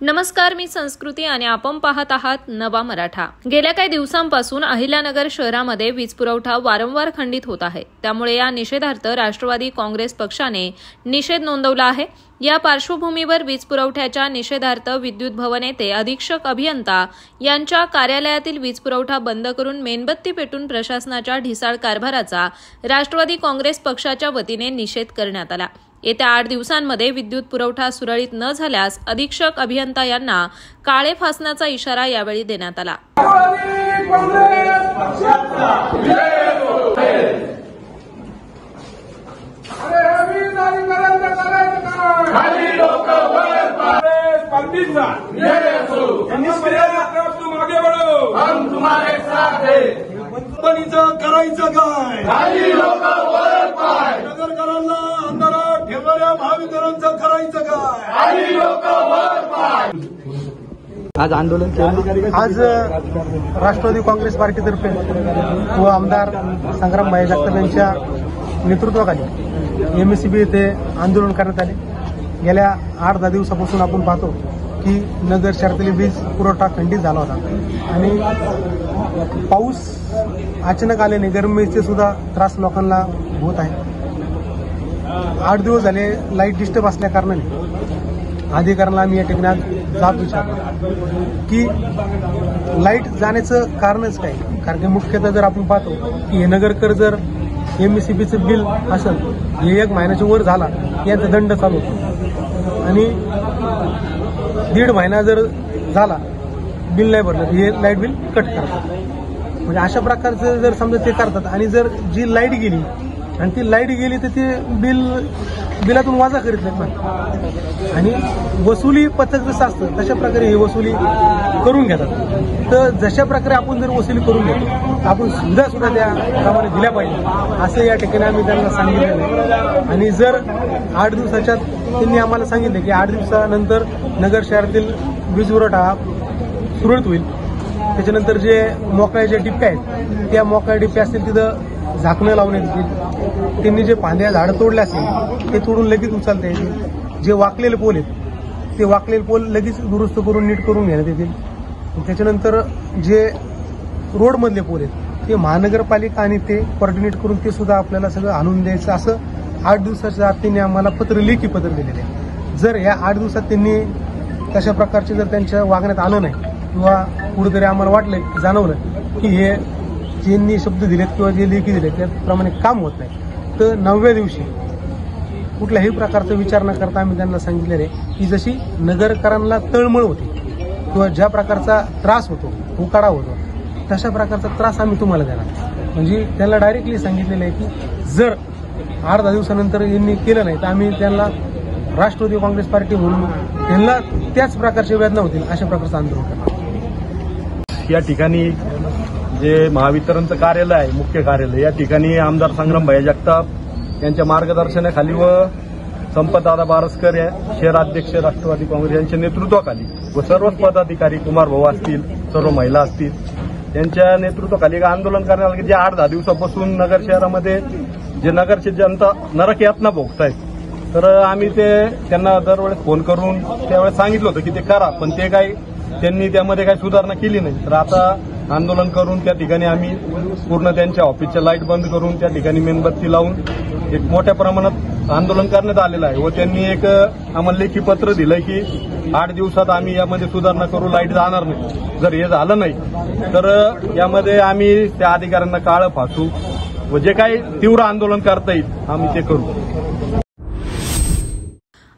नमस्कार, मी संस्कृती आणि आपण पाहत आहात नवा मराठा। गेल्या काही दिवसांपासून अहिल्यानगर शहरामध्ये वीज पुरवठा वारंवार खंडित होत आहे। त्यामुळे या निषेधार्थ राष्ट्रवादी काँग्रेस पक्षाने निषेध नोंदवला आहे। या पार्श्वभूमीवर वीज पुरवठ्याच्या निषेधार्थ विद्युत भवन येथे अधीक्षक अभियंता यांच्या कार्यालयातील वीज पुरवठा बंद करून मेणबत्ती पेटून प्रशासनाच्या ढिसाळ कारभाराचा राष्ट्रवादी काँग्रेस पक्षाच्या वतीने निषेध करण्यात आला। येत्या 8 दिवसांमध्ये विद्युत पुरवठा सुरळीत न झाल्यास अधीक्षक अभियंता यांना काळे फासण्याचा इशारा यावेळी देण्यात आला। करायचं काय नगरकरांना अंधारात ठेवणाऱ्या भाविकांचं करायचं काय आज आंदोलन केलं। आज राष्ट्रवादी काँग्रेस पार्टीतर्फे व आमदार संग्राम भाई जगताप यांच्या नेतृत्वाखाली एमएससीबी येथे आंदोलन करण्यात आले। गेल्या 8-10 दिवसापासून आपण पाहतो की नगर शहरातील वीज पुरवठा खंडित झाला होता आणि पाऊस अचानक आल्याने गरमीचे सुद्धा त्रास लोकांना होत आहे। 8 दिवस झाले लाईट डिस्टर्ब असल्या कारणाने अधिकाऱ्यांना आम्ही या ठिकाणी जाब विचारला की लाईट जाण्याचं कारणच काय। कारण की मुख्यतः जर आपण पाहतो की हे नगरकर जर एमएससीबीचं बिल असेल हे 1 महिन्याच्या वर झाला याचा दंड चालू होतो आणि 1.5 महिना जर झाला बिल नाही भरलं हे लाईट बिल कट करतात। म्हणजे अशा प्रकारचं जर समजा ते करतात आणि जर जी लाईट गेली आणि ती लाईट गेली तर ते बिलातून वाजा करीत नाहीत ना आणि वसुली पथक जसं असतं तशा प्रकारे ही वसुली करून घेतात। तर जशा प्रकारे आपण जर वसुली करून घेतो आपण सुद्धा त्याप्रमाणे दिल्या पाहिजे असं या ठिकाणी आम्ही त्यांना सांगितलेलं आहे। आणि जर 8 दिवसाच्या त्यांनी आम्हाला सांगितलं की 8 दिवसानंतर नगर शहरातील वीज पुरवठा सुरळीत होईल। त्याच्यानंतर जे मोकळ्या ज्या डिप्प्या आहेत त्या मोकळ्या डिप्प्या असतील तिथं झाकणं लावण्यात येतील। त्यांनी जे फांद्या झाडं तोडले असतील ते तोडून लगेच उचलता येतील। जे वाकलेले पोल आहेत ते वाकलेले पोल लगेच दुरुस्त करून नीट करून घेण्यात येतील। त्याच्यानंतर जे रोडमधले पोल आहेत ते महानगरपालिका आणि ते कोऑर्डिनेट करून ते सुद्धा आपल्याला सगळं आणून द्यायचं असं 8 दिवसाच्या आत त्यांनी आम्हाला लेखी पत्र दिलेले आहे। जर या 8 दिवसात त्यांनी तशा प्रकारचे जर त्यांच्या वागण्यात आलं नाही किंवा कुठेतरी आम्हाला वाटलं जाणवलं की हे ज्यांनी शब्द दिलेत किंवा जे लेखी दिले त्याप्रमाणे काम होत नाही तर 9व्या दिवशी कुठल्याही प्रकारचा विचार न करता आम्ही त्यांना सांगितलेलं आहे की जशी नगरकरांना तळमळ होते किंवा ज्या प्रकारचा त्रास होतो उकाडा होतो तशा प्रकारचा त्रास आम्ही तुम्हाला देणार। म्हणजे त्यांना डायरेक्टली सांगितलेलं आहे की जर 8-10 दिवसानंतर यांनी केलं नाही तर आम्ही त्यांना राष्ट्रवादी काँग्रेस पार्टी म्हणून त्यांना त्याच प्रकारच्या वेदना होतील अशा प्रकारचं आंदोलन करणार। या ठिकाणी जे महावितरणचं कार्यालय आहे मुख्य कार्यालय या ठिकाणी आमदार संग्राम भाई जगताप यांच्या मार्गदर्शनाखाली व संपतदादा बारसकर या शहराध्यक्ष राष्ट्रवादी काँग्रेस यांच्या नेतृत्वाखाली व सर्वच पदाधिकारी कुमार भाऊ असतील सर्व महिला असतील यांच्या नेतृत्वाखाली एक आंदोलन करण्यात आलं की जे 8-10 दिवसापासून नगर शहरामध्ये जे नगरची जनता नरक यातना भोगतायत तर आम्ही त्यांना दरवेळेस फोन करून त्यावेळेस सांगितलं होतं की ते करा पण ते त्यांनी त्यामध्ये काही सुधारणा केली नाही। तर आता आंदोलन करून त्या ठिकाणी आम्ही पूर्ण त्यांच्या ऑफिसच्या लाईट बंद करून त्या ठिकाणी मेणबत्ती लावून एक मोठ्या प्रमाणात आंदोलन करण्यात आलेलं आहे व त्यांनी एक आम्हाला लेखी पत्र दिलंय की 8 दिवसात आम्ही यामध्ये सुधारणा करू, लाईट जाणार नाही। जर हे झालं नाही तर यामध्ये आम्ही त्या अधिकाऱ्यांना काळं फासू व जे काही तीव्र आंदोलन करता येईल आम्ही ते करू।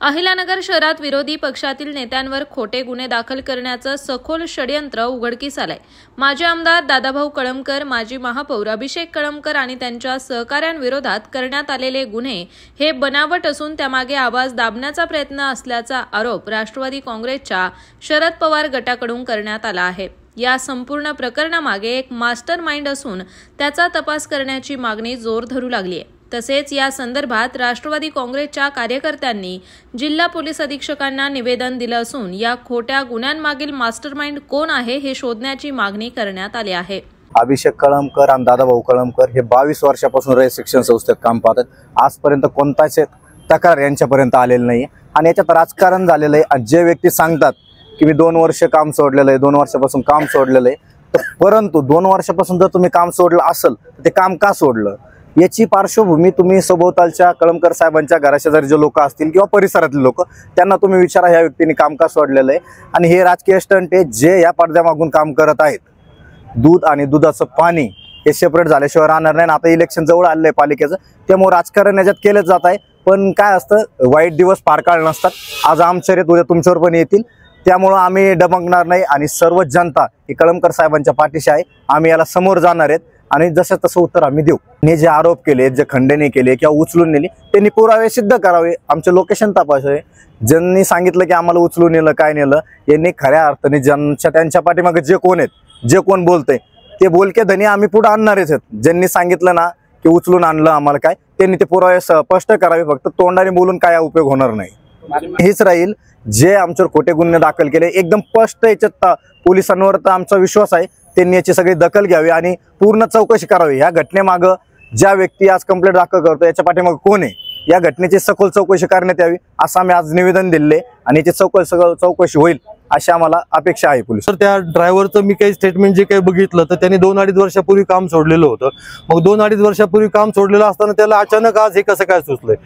अहिल्यानगर शहरात विरोधी पक्षातील नेत्यांवर खोटे गुन्हे दाखल करण्याचं सखोल षडयंत्र उघडकीस आलंय। माजी आमदार दादाभाऊ कळमकर, माजी महापौर अभिषेक कळमकर आणि त्यांच्या सहकाऱ्यांविरोधात करण्यात आलेले गुन्हे हे बनावट असून त्यामागे आवाज दाबण्याचा प्रयत्न असल्याचा आरोप राष्ट्रवादी काँग्रेसच्या शरद पवार गटाकडून करण्यात आला आहे। या संपूर्ण प्रकरणामागे एक मास्टर माइंड असून त्याचा तपास करण्याची मागणी जोर धरू लागली आहे। तसेच या संदर्भात राष्ट्रवादी काँग्रेसच्या कार्यकर्त्यांनी जिल्हा पोलीस अधीक्षकांना निवेदन दिलं असून या खोट्या गुन्ह्यांमागील मास्टरमाइंड कोण आहे हे शोधण्याची मागणी करण्यात आली आहे। अभिषेक कळमकर आणि दादाभाऊ कळमकर हे 22 वर्षापासून रयत शिक्षण संस्थेत काम पाहतात। आजपर्यंत कोणताच तक्रार यांच्यापर्यंत आलेली नाही आणि याच्यात राजकारण झालेलं आहे। जे व्यक्ती सांगतात की मी 2 वर्ष काम सोडलेलं आहे, 2 वर्षापासून काम सोडलेलं आहे. तर परंतु 2 वर्षापासून जर तुम्ही काम सोडलं असेल तर ते काम का सोडलं याची पार्श्वभूमी तुम्ही सभोवतालच्या कळमकर साहेबांच्या घराशेजारी जे लोक असतील किंवा परिसरातले लोक त्यांना तुम्ही विचारा ह्या व्यक्तीने काम का सोडलेलं आहे. आणि हे राजकीय स्टंट आहे जे या पडद्यामागून काम करत आहेत. दूध आणि दुधाचं पाणी हे सेपरेट झाल्याशिवाय राहणार नाही. आता इलेक्शन जवळ आलेलं आहे पालिकेचं, त्यामुळे राजकारण याच्यात केलंच जात आहे. पण काय असतं, वाईट दिवस फार काळ नसतात. आज आमच्या येत उद्या तुमच्यावर पण येतील, त्यामुळं आम्ही डबकणार नाही. आणि सर्व जनता ही कळमकर साहेबांच्या पाठीशी आहे. आम्ही याला समोर जाणार आहेत आणि जसं तसं उत्तर आम्ही देऊ. हे जे आरोप केले, जे खंडणी केले किंवा उचलून नेली त्यांनी पुरावे सिद्ध करावे, आमचे लोकेशन तपासावे. ज्यांनी सांगितलं की आम्हाला उचलून नेलं काय नेलं, यांनी खऱ्या अर्थाने त्यांच्या पाठीमागे जे कोण आहेत, जे कोण बोलतंय ते बोलके धनी आम्ही पुढे आणणारच आहेत. ज्यांनी सांगितलं ना की उचलून आणलं आम्हाला काय, त्यांनी ते पुरावे स्पष्ट करावे. फक्त तोंडाने बोलून काय उपयोग होणार नाही. हेच राहील. जे आमच्यावर खोटे गुन्हे दाखल केले एकदम स्पष्ट याच्यात पोलिसांवर तर आमचा विश्वास आहे, त्यांनी याची सगळी दखल घ्यावी आणि पूर्ण चौकशी करावी. या घटनेमागं ज्या व्यक्ती आज कंप्लेंट दाखल करतो याच्या पाठीमागं कोण आहे या घटनेची सखोल चौकशी करण्यात यावी असं आम्ही आज निवेदन दिले आणि याची चौकशी होईल अशी आम्हाला अपेक्षा आहे. पोलीस तर त्या ड्रायव्हरचं मी काही स्टेटमेंट जे काही बघितलं तर त्यांनी 2-2.5 वर्षापूर्वी काम सोडलेलं होतं. मग 2-2.5 वर्षापूर्वी काम सोडलेलं असताना त्याला अचानक आज हे कसं काय सुचलंय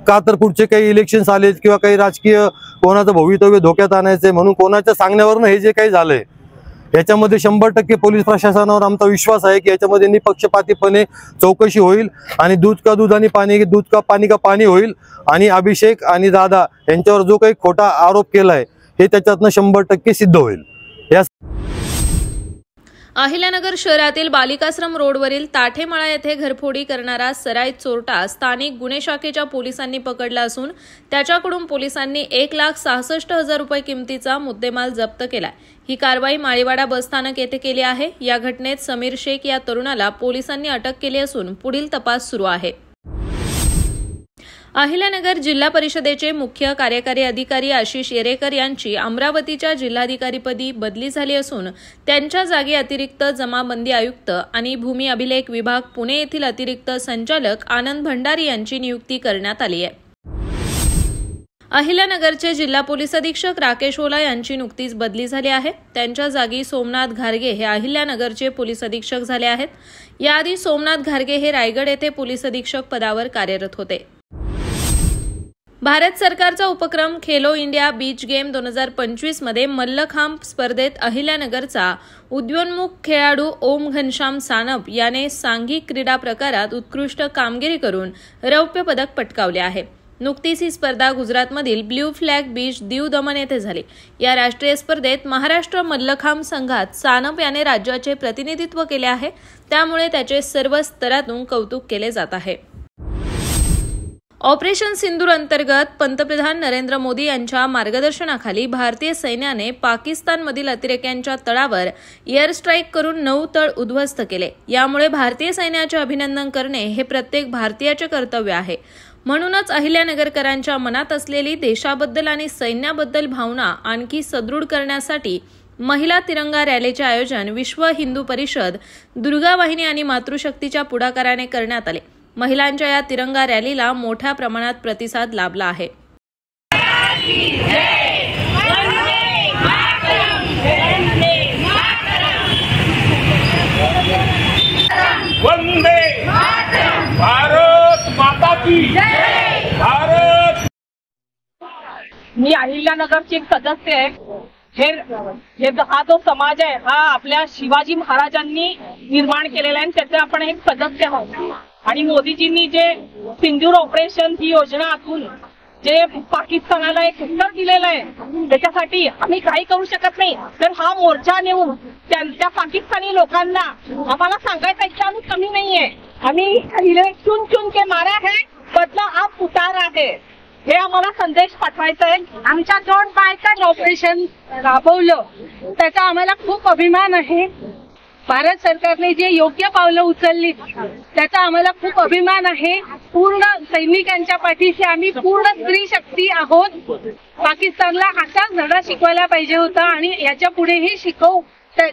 का? तर पुढचे काही इलेक्शन्स आले किंवा काही राजकीय कोणाचं भवितव्य धोक्यात आणायचंय म्हणून कोणाच्या सांगण्यावरनं हे जे काही झालंय याच्यामध्ये 100% पोलीस प्रशासनावर आमचा विश्वास आहे की याच्यामध्ये निपक्षपातीपणे चौकशी होईल आणि दूध का दूध आणि दूध का पाणी होईल. आणि अभिषेक आणि दादा यांच्यावर जो काही खोटा आरोप केलाय हे त्याच्यातनं 100% सिद्ध होईल. अहिल्यानगर शहरातील बालिकाश्रम रोडवरील ताठेमळा येथे घरफोडी करणारा सराईत चोरटा स्थानिक गुन्हे शाखेच्या पोलिसांनी पकडला असून त्याच्याकडून पोलिसांनी 1,66,000 रुपये किमतीचा मुद्देमाल जप्त केला. ही कारवाई माळीवाडा बसस्थानक येथे केली आहे. या घटनेत समीर शेख या तरुणाला पोलिसांनी अटक केली असून पुढील तपास सुरू आहे. अहिल्यानगर जिल्हा परिषदेचे मुख्य कार्यकारी अधिकारी आशिष येरेकर यांची अमरावतीच्या जिल्हाधिकारीपदी बदली झाली असून त्यांच्या जागी अतिरिक्त जमाबंदी आयुक्त आणि भूमी अभिलेख विभाग पुणे येथील अतिरिक्त संचालक आनंद भंडारी यांची नियुक्ती करण्यात आली आहे. अहिल्यानगरचे जिल्हा पोलीस अधीक्षक राकेश ओला यांची नुकतीच बदली झाली आहे. त्यांच्या जागी सोमनाथ घारगे हे अहिल्यानगरचे पोलीस अधीक्षक झाले आहेत. याआधी सोमनाथ घारगे हे रायगड येथे पोलीस अधीक्षक पदावर कार्यरत होते. भारत सरकारचा उपक्रम खेलो इंडिया बीच गेम 2025 मध्ये मल्लखांब स्पर्धेत अहिल्यानगरचा उद्योन्मुख खेळाडू ओम घनश्याम सानप याने सांघिक क्रीडा प्रकारात उत्कृष्ट कामगिरी करून रौप्य पदक पटकावले आहे. नुकतीच ही स्पर्धा गुजरातमधील blue flag beach Diu Daman येथे झाली. या राष्ट्रीय स्पर्धेत महाराष्ट्र मल्लखांब संघात सानप याने राज्याचे प्रतिनिधित्व केले आहे, त्यामुळे त्याचे सर्व स्तरातून कौतुक केले जात आहे. ऑपरेशन सिंदूर अंतर्गत पंतप्रधान नरेंद्र मोदी यांच्या मार्गदर्शनाखाली भारतीय सैन्याने पाकिस्तानमधील अतिरेक्यांच्या तळावर एअर स्ट्राईक करून 9 तळ उद्ध्वस्त केले. यामुळे भारतीय सैन्याचे अभिनंदन करणे हे प्रत्येक भारतीयाचे कर्तव्य आहे. म्हणूनच अहिल्यानगरकरांच्या मनात असलेली देशाबद्दल आणि सैन्याबद्दल भावना आणखी सदृढ करण्यासाठी महिला तिरंगा रॅलीचे आयोजन विश्व हिंदू परिषद, दुर्गा वाहिनी आणि मातृशक्तीच्या पुढाकाराने करण्यात आले. महिलांच्या या तिरंगा रॅलीला मोठ्या प्रमाणात प्रतिसाद लाभला आहे. वंदे भारत माता की जय. भारत. मी अहिल्यानगरची एक सदस्य आहे. हा जो समाज आहे हा आपल्या शिवाजी महाराजांनी निर्माण केलेला आहे, त्याचे आपण एक सदस्य आहोत. आणि मोदीजींनी जे सिंदूर ऑपरेशन ही योजना आखून जे पाकिस्तानाला एक उत्तर दिलेलं आहे त्याच्यासाठी आम्ही काही करू शकत नाही. तर हा मोर्चा नेऊन त्या पाकिस्तानी लोकांना आम्हाला सांगायचं आहे की आम्ही कमी नाहीये, आम्ही चुन चुन के मारा है, बदला आप उतारा है, हे आम्हाला संदेश पाठवायचा आहे. आमच्या दोन बायकांनी ऑपरेशन राबवलं त्याचा आम्हाला खूप अभिमान आहे. भारत सरकारने जे योग्य पावलं उचलली त्याचा आम्हाला खूप अभिमान आहे. पूर्ण सैनिकांच्या पाठीशी आम्ही पूर्ण स्त्री शक्ती आहोत. पाकिस्तानला असाच धडा शिकवायला पाहिजे होता आणि याच्या पुढेही शिकवू.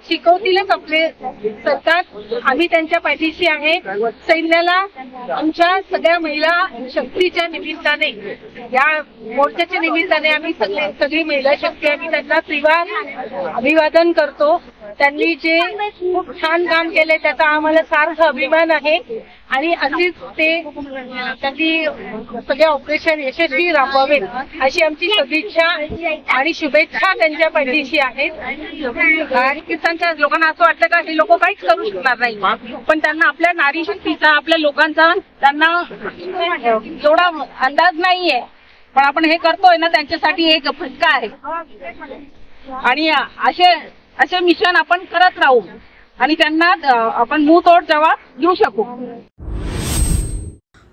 शिकवतीलच आपले सरकार. आम्ही त्यांच्या पाठीशी आहे. सैन्याला आमच्या सगळ्या महिला शक्तीच्या निमित्ताने, या मोर्चाच्या निमित्ताने आम्ही सगळी महिला शक्ती आम्ही त्यांना त्रिवार अभिवादन करतो. त्यांनी जे खूप छान काम केले त्याचा आम्हाला सार्थ अभिमान आहे आणि अशीच ते त्यांनी सगळे ऑपरेशन यशस्वी राबवावे अशी आमची सदिच्छा आणि शुभेच्छा त्यांच्या पाठीशी आहेत. पाकिस्तानच्या लोकांना असं वाटतं का हे लोक काहीच करू शकणार नाही, पण त्यांना आपल्या नारी शक्तीचा, आपल्या लोकांचा त्यांना एवढा अंदाज नाहीये, पण आपण हे करतोय ना त्यांच्यासाठी एक फटका आहे. आणि असे मिशन आपण करत राहू आणि त्यांना आपण मुंहतोड जवाब देऊ शकू.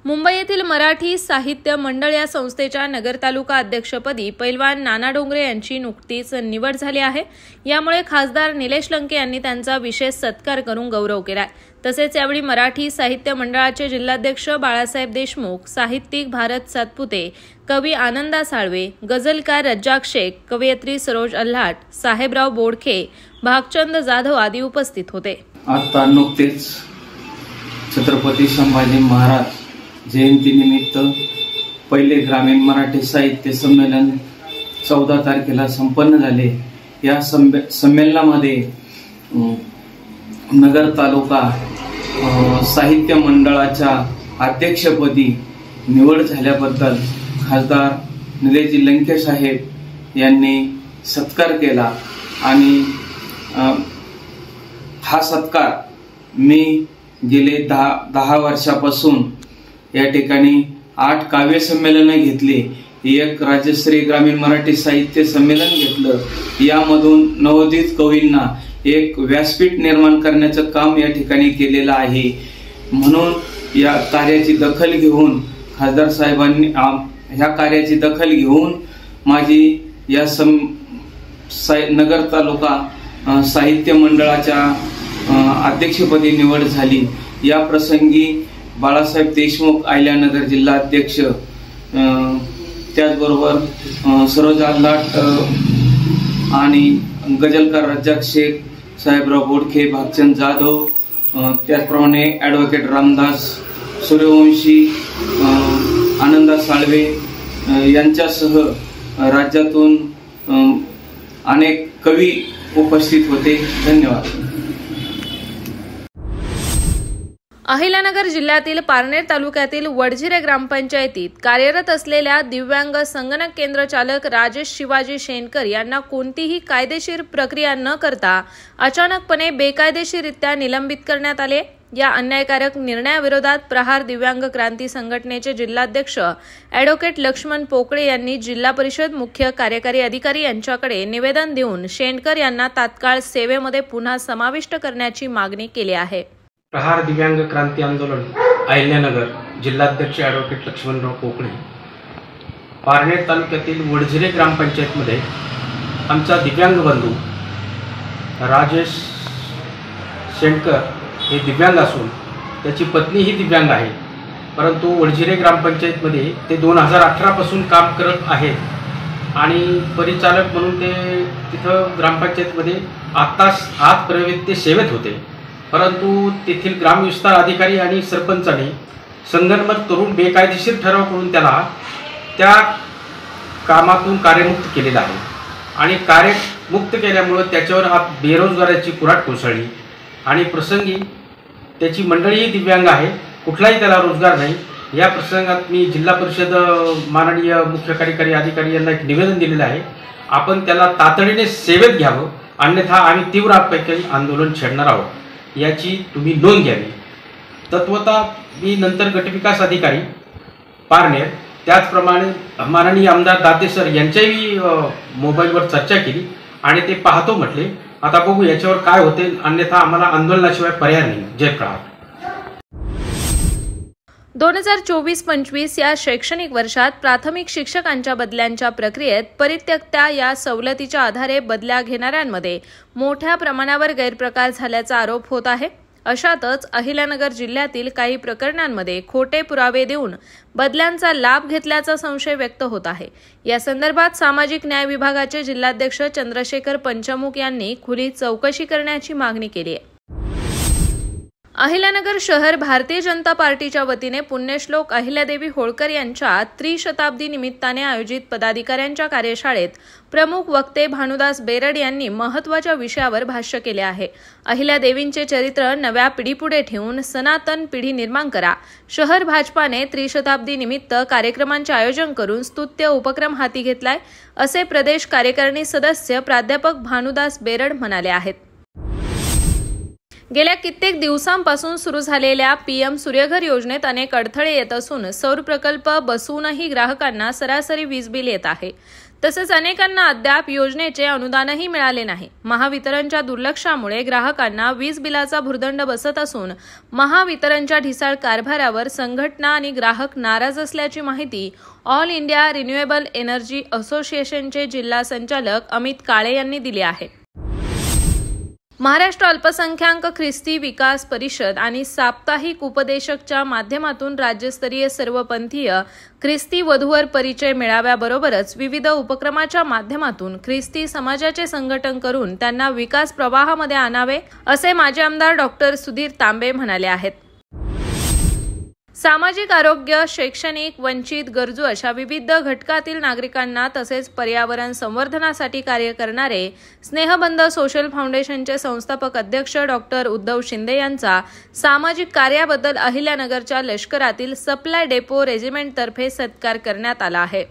मुंबई येथील मराठी साहित्य मंडळ या संस्थेच्या नगर तालुका अध्यक्षपदी पैलवान नाना डोंगरे यांची नुकतीच निवड झाली आहे. यामुळे खासदार निलेश लंके यांनी त्यांचा विशेष सत्कार करून गौरव केला. तसेच यावेळी मराठी साहित्य मंडळाचे जिल्हाध्यक्ष बाळासाहेब देशमुख, साहित्यिक भारत सातपुते, कवी आनंदा साळवे, गझलकार रज्जाक शेख, कवयित्री सरोज अल्हाट, साहेबराव बोडखे, भागचंद जाधव आदी उपस्थित होते. आता नुकतेच छत्रपती संभाजी महाराज जयंतीनिमित्त पहिले ग्रामीण मराठी साहित्य संमेलन 14 तारखेला संपन्न झाले. या संमेलनामध्ये नगर तालुका साहित्य मंडळाच्या अध्यक्षपदी निवड झाल्याबद्दल खासदार निलेश लंके साहेब यांनी सत्कार केला आणि हा सत्कार मी गेले 10 वर्षापासून या ठिकाणी 8 काव्य संमेलनं घेतली, एक राज्यस्तरीय ग्रामीण मराठी साहित्य संमेलन घेतलं. यामधून नवोदित कवींना एक व्यासपीठ निर्माण करण्याचं काम या ठिकाणी केलेलं आहे. म्हणून या कार्याची दखल घेऊन खासदार साहेबांनी ह्या कार्याची दखल घेऊन माझी या नगर तालुका साहित्य मंडळाच्या अध्यक्षपदी निवड झाली. या प्रसंगी बाळासाहेब देशमुख अहिल्यानगर जिल्हा अध्यक्ष, त्याचबरोबर सरोज अल्हाट आणि गझलकार रज्जाक शेख, साहेबराव बोडखे, भागचंद जाधव, त्याचप्रमाणे ॲडव्होकेट रामदास सूर्यवंशी, आनंदा साळवे यांच्यासह राज्यातून अनेक कवी उपस्थित होते. धन्यवाद. अहिल्यानगर जिल्ह्यातील पारनेर तालुक्यातील वडझिरे ग्रामपंचायतीत कार्यरत असलेल्या दिव्यांग संगणक केंद्र चालक राजेश शिवाजी शेनकर यांना कोणतीही कायदेशीर प्रक्रिया न करता अचानकपणे बेकायदेशीररित्या निलंबित करण्यात आले. या अन्यायकारक निर्णयाविरोधात प्रहार दिव्यांग क्रांती संघटनेचे जिल्हाध्यक्ष ॲडव्होकेट लक्ष्मण पोकळे यांनी जिल्हा परिषद मुख्य कार्यकारी अधिकारी यांच्याकडे निवेदन देऊन शेनकर यांना तात्काळ सेवेमध्ये पुन्हा समाविष्ट करण्याची मागणी केली आहे. प्रहार दिव्यांग क्रांती आंदोलन अहिल्यानगर जिल्हाध्यक्ष ॲडव्होकेट लक्ष्मणराव पोकळे. पारनेर तालुक्यातील वडझिरे ग्रामपंचायतमध्ये आमचा दिव्यांग बंधू राजेश शेंडकर हे दिव्यांग असून त्याची पत्नीही दिव्यांग आहे, परंतु वडझिरे ग्रामपंचायतमध्ये ते 2018 पासून काम करत आहेत आणि परिचालक म्हणून ते तिथं ग्रामपंचायतमध्ये आजपर्यंत ते सेवेत होते. परंतु तेथील ग्रामविस्तार अधिकारी आणि सरपंचांनी संगनमत करून बेकायदेशीर ठराव करून त्याला त्या कामातून कार्यमुक्त केलेला आहे आणि कार्यमुक्त केल्यामुळं त्याच्यावर बेरोजगाराची कुऱ्हाड कोसळली आणि प्रसंगी त्याची मंडळीही दिव्यांग आहे, कुठलाही त्याला रोजगार नाही. या प्रसंगात मी जिल्हा परिषद माननीय मुख्य कार्यकारी अधिकारी यांना एक निवेदन दिलेलं आहे. आपण त्याला तातडीने सेवेत घ्यावं, अन्यथा आम्ही तीव्र आपत्कालीन आंदोलन छेडणार आहोत याची तुम्ही नोंद घ्यावी. तत्वतः मी नंतर गटविकास अधिकारी पारनेर त्याचप्रमाणे माननीय आमदार दाते सर यांच्याही मोबाईलवर चर्चा केली आणि ते पाहतो म्हटले. आता बघू याच्यावर काय होते, अन्यथा आम्हाला आंदोलनाशिवाय पर्याय नाही. जय प्रहार. 2024-25 या शैक्षणिक वर्षात प्राथमिक शिक्षकांच्या बदल्यांच्या प्रक्रियेत परित्यक्त्या या सवलतीच्या आधारे बदल्या घेणाऱ्यांमध्ये मोठ्या प्रमाणावर गैरप्रकार झाल्याचा आरोप होत आहे. अशातच अहिल्यानगर जिल्ह्यातील काही प्रकरणांमध्ये खोटे पुरावे देऊन बदल्यांचा लाभ घेतल्याचा संशय व्यक्त होत आहे। या संदर्भात सामाजिक न्याय विभागाचे जिल्हाध्यक्ष चंद्रशेखर पंचमुख यांनी खुली चौकशी करण्याची मागणी केली आहे। अहिल्यानगर शहर भारतीय जनता पार्टीच्या वतीने पुण्यश्लोक अहिल्यादेवी होळकर यांच्या त्रिशताब्दी निमित्ताने आयोजित पदाधिकाऱ्यांच्या कार्यशाळेत प्रमुख वक्ते भानुदास बेरड यांनी महत्त्वाच्या विषयावर भाष्य केले आहे। अहिल्यादेवींचे चरित्र नव्या पिढीपुढे ठेवून सनातन पिढी निर्माण करा। शहर भाजपाने त्रिशताब्दी निमित्त कार्यक्रमांचे आयोजन करून स्तुत्य उपक्रम हाती घेतलाय, असे प्रदेश कार्यकारिणी सदस्य प्राध्यापक भानुदास बेरड म्हणाले आहेत। गेल्या कित्येक दिवसांपासून सुरू झालेल्या पीएम सूर्यघर योजनेत अनेक अडथळे येत असून सौर प्रकल्प बसवूनही ग्राहकांना सरासरी वीज बिल येत आहे। तसेच अनेकांना अद्याप योजनेचे अनुदानही मिळाले नाही। महावितरणच्या दुर्लक्षामुळे ग्राहकांना वीज बिलाचा भुर्दंड बसत असून महावितरणच्या ढिसाळ कारभारावर संघटना आणि ग्राहक नाराज असल्याची माहिती ऑल इंडिया रिन्युएबल एनर्जी असोसिएशनचे जिल्हा संचालक अमित काळे यांनी दिली आहे। महाराष्ट्र अल्पसंख्याक ख्रिस्ती विकास परिषद आणि साप्ताहिक उपदेशकच्या माध्यमातून राज्यस्तरीय सर्वपंथीय ख्रिस्ती वधूवर परिचय मेळाव्याबरोबरच विविध उपक्रमाच्या माध्यमातून ख्रिस्ती समाजाचे संघटन करून त्यांना विकास प्रवाहामध्ये आणावे, असे माजी आमदार डॉक्टर सुधीर तांबे म्हणाले आहेत। सामाजिक आरोग्य, शैक्षणिक, वंचित, गरजू अशा विविध घटकातील नागरिकांना तसेच पर्यावरण संवर्धनासाठी कार्य करणारे स्नेहबंध सोशल फाउंडेशनचे संस्थापक अध्यक्ष डॉक्टर उद्धव शिंदे यांचा सामाजिक कार्याबद्दल अहिल्यानगरच्या लष्करातील सप्लाय डेपो रेजिमेंटतर्फे सत्कार करण्यात आला आहे।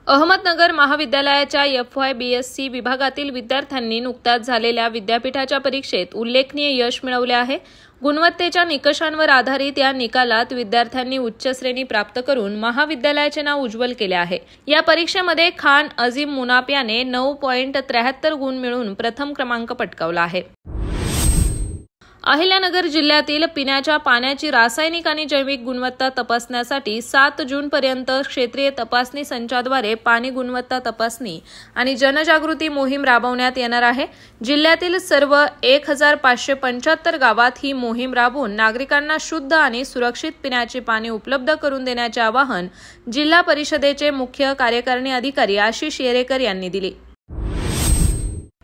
अहमदनगर महाविद्यालयाच्या FY/BSc विभागातील विद्यार्थ्यांनी नुकत्याच झालेल्या विद्यापीठाच्या परीक्षेत उल्लेखनीय यश मिळवले आहे। गुणवत्तेच्या निकषांवर आधारित या निकालात विद्यार्थ्यांनी उच्च श्रेणी प्राप्त करून महाविद्यालयाचे नाव उज्ज्वल केले आहे। या परीक्षेमध्ये खान अजीम मुनाप याने 9.73 गुण मिळवून प्रथम क्रमांक पटकावला आहे। अहिल्यानगर जिल्ह्यातील पिण्याच्या पाण्याची रासायनिक आणि जैविक गुणवत्ता तपासण्यासाठी 7 जूनपर्यंत क्षेत्रीय तपासणी संचाद्वारे पाणी गुणवत्ता तपासणी आणि जनजागृती मोहीम राबवण्यात येणार आहे। जिल्ह्यातील सर्व 1575 गावात ही मोहीम राबवून नागरिकांना शुद्ध आणि सुरक्षित पिण्याचे पाणी उपलब्ध करून देण्याचे आवाहन जिल्हा परिषदेचे मुख्य कार्यकारिणी अधिकारी आशिष येरेकर यांनी दिले।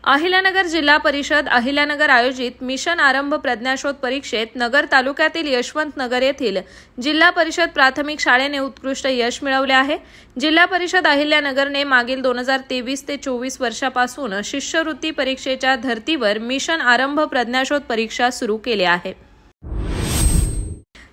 अहिल्यानगर जिल्हा परिषद अहिल्यानगर आयोजित मिशन आरंभ प्रज्ञाशोध परीक्षेत नगर तालुक्यातील यशवंत नगर येथील जिल्हा परिषद प्राथमिक शाळेने उत्कृष्ट यश मिळवले आहे। जिल्हा परिषद अहिल्यानगरने मागील 2023 ते 24 वर्षापासून शिष्यवृत्ती परीक्षेच्या धर्तीवर मिशन आरंभ प्रज्ञाशोध परीक्षा सुरू केली आहे।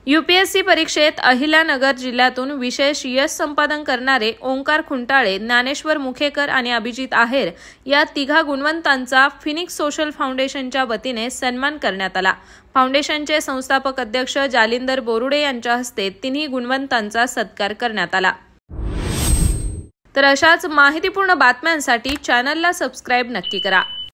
UPSC परीक्षेत अहिल्यानगर जिल्ह्यातून विशेष यश संपादन करणारे ओंकार खुंटाळे, ज्ञानेश्वर मुखेकर आणि अभिजित आहेर या तिघा गुणवंतांचा फिनिक्स सोशल फाउंडेशनच्या वतीने सन्मान करण्यात आला। फाउंडेशनचे संस्थापक अध्यक्ष जालिंदर बोरुडे यांच्या हस्ते तिन्ही गुणवंतांचा सत्कार करण्यात आला। तर अशाच माहितीपूर्ण बातम्यांसाठी चॅनलला सबस्क्राइब नक्की करा।